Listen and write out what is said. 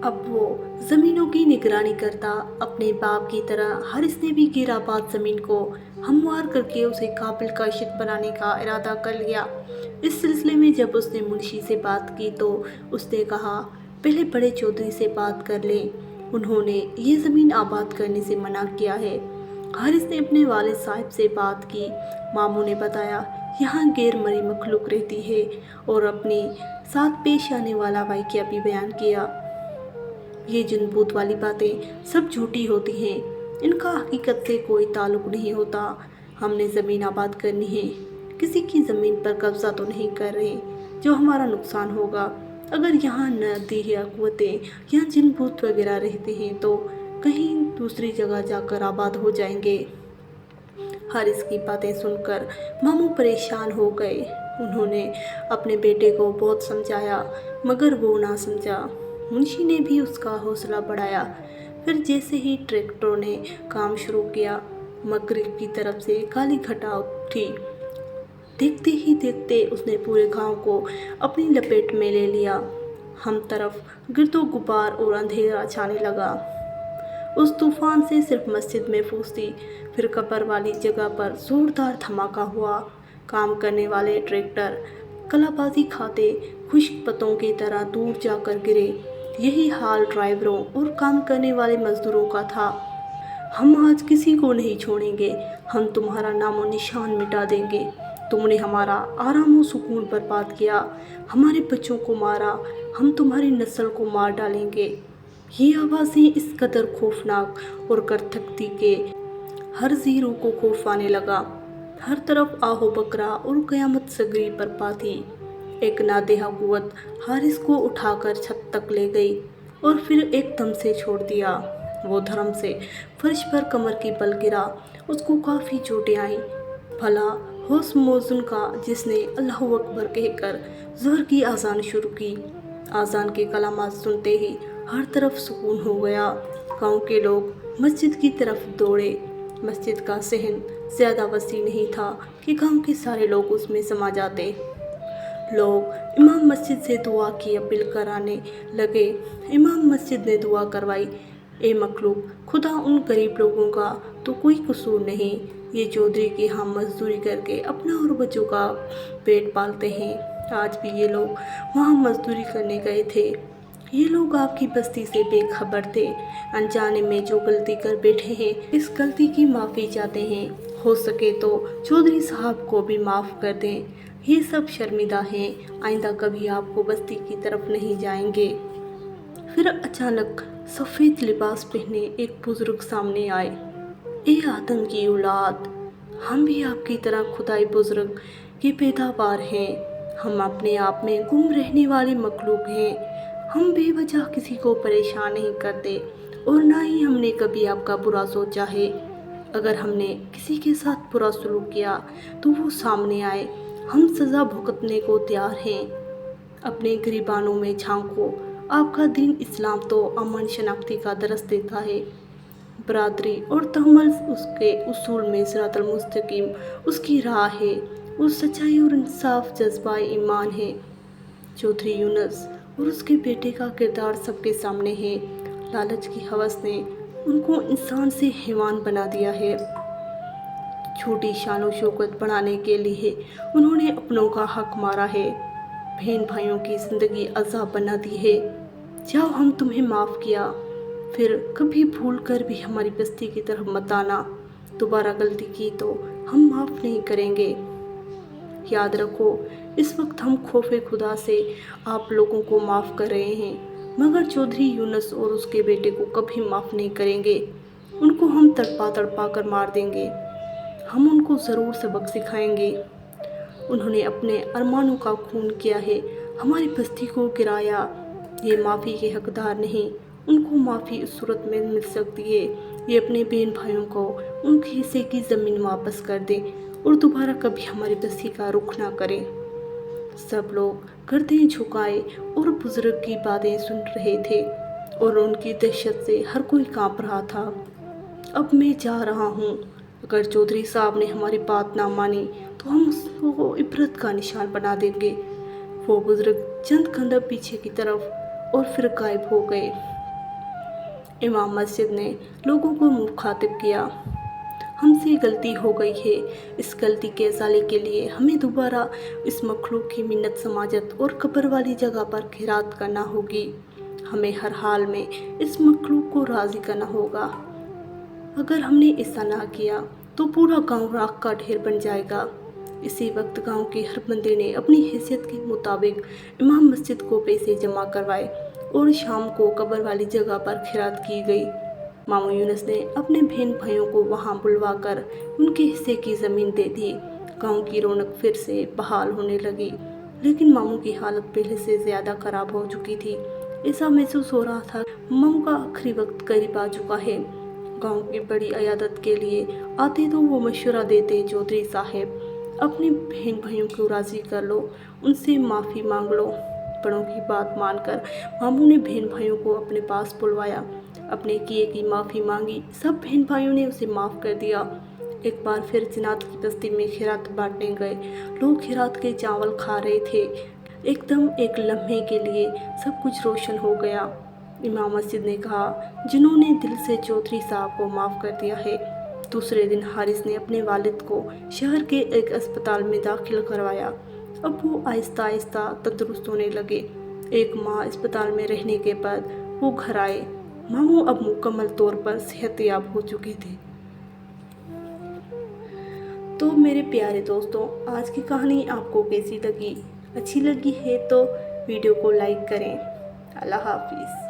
अब वो ज़मीनों की निगरानी करता। अपने बाप की तरह हारिस ने भी गिराबाद ज़मीन को हमवार करके उसे काबिल काशित बनाने का इरादा कर लिया। इस सिलसिले में जब उसने मुंशी से बात की तो उसने कहा, पहले बड़े चौधरी से बात कर लें, उन्होंने ये ज़मीन आबाद करने से मना किया है। हारिस ने अपने वालिद साहब से बात की। मामू ने बताया, यहाँ गैर मरी मखलूक रहती है, और अपने साथ पेश आने वाला वाक़या भी बयान किया। ये जिन भूत वाली बातें सब झूठी होती हैं, इनका हकीकत से कोई ताल्लुक नहीं होता। हमने ज़मीन आबाद करनी है, किसी की ज़मीन पर कब्ज़ा तो नहीं कर रहे जो हमारा नुकसान होगा। अगर यहाँ नदी या कुव्वतें या जिन भूत वगैरह रहते हैं तो कहीं दूसरी जगह जाकर आबाद हो जाएंगे। हारिस की बातें सुनकर मामू परेशान हो गए। उन्होंने अपने बेटे को बहुत समझाया, मगर वो ना समझा। मुंशी ने भी उसका हौसला बढ़ाया। फिर जैसे ही ट्रैक्टरों ने काम शुरू किया, मगरिब की तरफ से काली घटा उठी। देखते ही देखते उसने पूरे गांव को अपनी लपेट में ले लिया। हम तरफ गिरदो गुबार और अंधेरा छाने लगा। उस तूफान से सिर्फ मस्जिद महफूज थी। फिर कब्र वाली जगह पर जोरदार धमाका हुआ। काम करने वाले ट्रैक्टर कलाबाजी खाते खुश्क पत्तों की तरह दूर जाकर गिरे। यही हाल ड्राइवरों और काम करने वाले मजदूरों का था। हम आज किसी को नहीं छोड़ेंगे, हम तुम्हारा नामो निशान मिटा देंगे। तुमने हमारा आराम और सुकून बर्बाद किया, हमारे बच्चों को मारा, हम तुम्हारी नस्ल को मार डालेंगे। ये आवाज़ें इस कदर खौफनाक और करथकती के हर ज़ीरो को खौफ आने लगा। हर तरफ आहो बकरा और क़यामत सगरी बरपा थी। एक नादेहा कुव्वत हारिस को उठाकर छत तक ले गई और फिर एकदम से छोड़ दिया। वो धर्म से फर्श पर कमर की बल गिरा। उसको काफ़ी चोटें आईं। भला होश मौजून का जिसने अल्लाह अकबर कहकर ज़ोहर की आज़ान शुरू की। आज़ान के कलामात सुनते ही हर तरफ सुकून हो गया। गांव के लोग मस्जिद की तरफ दौड़े। मस्जिद का सहन ज़्यादा वसी नहीं था कि गांव के सारे लोग उसमें समा जाते। लोग इमाम मस्जिद से दुआ की अपील कराने लगे। इमाम मस्जिद ने दुआ करवाई, ए मखलूक, खुदा उन गरीब लोगों का तो कोई कसूर नहीं, ये चौधरी के यहाँ मजदूरी करके अपना और बच्चों का पेट पालते हैं। आज भी ये लोग वहाँ मजदूरी करने गए थे। ये लोग आपकी बस्ती से बेखबर थे। अनजाने में जो गलती कर बैठे हैं, इस गलती की माफ़ी चाहते हैं। हो सके तो चौधरी साहब को भी माफ़ कर दें। ये सब शर्मिंदा हैं, आइंदा कभी आपको बस्ती की तरफ नहीं जाएंगे। फिर अचानक सफ़ेद लिबास पहने एक बुजुर्ग सामने आए। ए आदम की औलाद, हम भी आपकी तरह खुदाई बुजुर्ग की पैदावार हैं। हम अपने आप में गुम रहने वाले मखलूक हैं। हम बेवजह किसी को परेशान नहीं करते और ना ही हमने कभी आपका बुरा सोचा है। अगर हमने किसी के साथ बुरा सलूक किया तो वो सामने आए, हम सज़ा भुगतने को तैयार हैं। अपने गिरबानों में झांको, आपका दीन इस्लाम तो अमन शनाख्ती का दरस देता है। बरादरी और तहम्मुल उसके उसूल में सिरातल मुस्तकीम उसकी राह है। उस सच्चाई और इंसाफ जज्बा ईमान है। चौधरी यूनुस और उसके बेटे का किरदार सबके सामने है। लालच की हवस ने उनको इंसान से हैवान बना दिया है। छोटी शानो शौकत बढ़ाने के लिए उन्होंने अपनों का हक मारा है। बहन भाइयों की ज़िंदगी अज़ाब बना दी है। जाओ, हम तुम्हें माफ़ किया, फिर कभी भूल कर भी हमारी बस्ती की तरफ मत आना। दोबारा गलती की तो हम माफ़ नहीं करेंगे। याद रखो, इस वक्त हम खौफे खुदा से आप लोगों को माफ़ कर रहे हैं, मगर चौधरी यूनुस और उसके बेटे को कभी माफ़ नहीं करेंगे। उनको हम तड़पा तड़पा कर मार देंगे। हम उनको ज़रूर सबक सिखाएंगे। उन्होंने अपने अरमानों का खून किया है, हमारी बस्ती को गिराया। ये माफ़ी के हकदार नहीं। उनको माफ़ी उस सूरत में मिल सकती है, ये अपने बहन भाइयों को उनके हिस्से की ज़मीन वापस कर दें और दोबारा कभी हमारी बस्ती का रुख ना करें। सब लोग गर्दनें झुकाए और बुजुर्ग की बातें सुन रहे थे और उनकी दहशत से हर कोई कांप रहा था। अब मैं जा रहा हूँ। अगर चौधरी साहब ने हमारी बात ना मानी तो हम उसको इबरत का निशान बना देंगे। वो बुजुर्ग चंद कदम पीछे की तरफ और फिर गायब हो गए। इमाम मस्जिद ने लोगों को मुखातिब किया, हमसे गलती हो गई है। इस गलती के इजाले के लिए हमें दोबारा इस मखलूक की मिन्नत समाजत और कब्र वाली जगह पर खिरात करना होगी। हमें हर हाल में इस मखलूक को राज़ी करना होगा। अगर हमने ऐसा ना किया तो पूरा गांव राख का ढेर बन जाएगा। इसी वक्त गांव के हर बंदे ने अपनी हैसियत के मुताबिक इमाम मस्जिद को पैसे जमा करवाए और शाम को कब्र वाली जगह पर खिरात की गई। मामू यूनुस ने अपने बहन भाइयों को वहां बुलवाकर उनके हिस्से की ज़मीन दे दी। गांव की रौनक फिर से बहाल होने लगी, लेकिन मामू की हालत पहले से ज़्यादा ख़राब हो चुकी थी। ऐसा महसूस हो रहा था मामू का आखिरी वक्त करीब आ चुका है। गांव की बड़ी अयादत के लिए आते तो वो मशवरा देते, चौधरी साहब अपने बहन भाइयों को राज़ी कर लो, उनसे माफ़ी मांग लो। बड़ों की बात मानकर मामू ने बहन भाइयों को अपने पास बुलवाया, अपने किए की माफ़ी मांगी। सब बहन भाइयों ने उसे माफ़ कर दिया। एक बार फिर जिनात की बस्ती में खैरात बांटने गए। लोग खैरात के चावल खा रहे थे। एकदम एक लम्हे के लिए सब कुछ रोशन हो गया। इमाम मस्जिद ने कहा, जिन्होंने दिल से चौधरी साहब को माफ़ कर दिया है। दूसरे दिन हारिस ने अपने वालिद को शहर के एक अस्पताल में दाखिल करवाया। अब वो आहिस्ता आहिस्ता तंदुरुस्त होने लगे। एक माह अस्पताल में रहने के बाद वो घर आए। मामू अब मुकम्मल तौर पर सेहतयाब हो चुके थे। तो मेरे प्यारे दोस्तों, आज की कहानी आपको कैसी लगी? अच्छी लगी है तो वीडियो को लाइक करें। अल्लाह हाफिज़।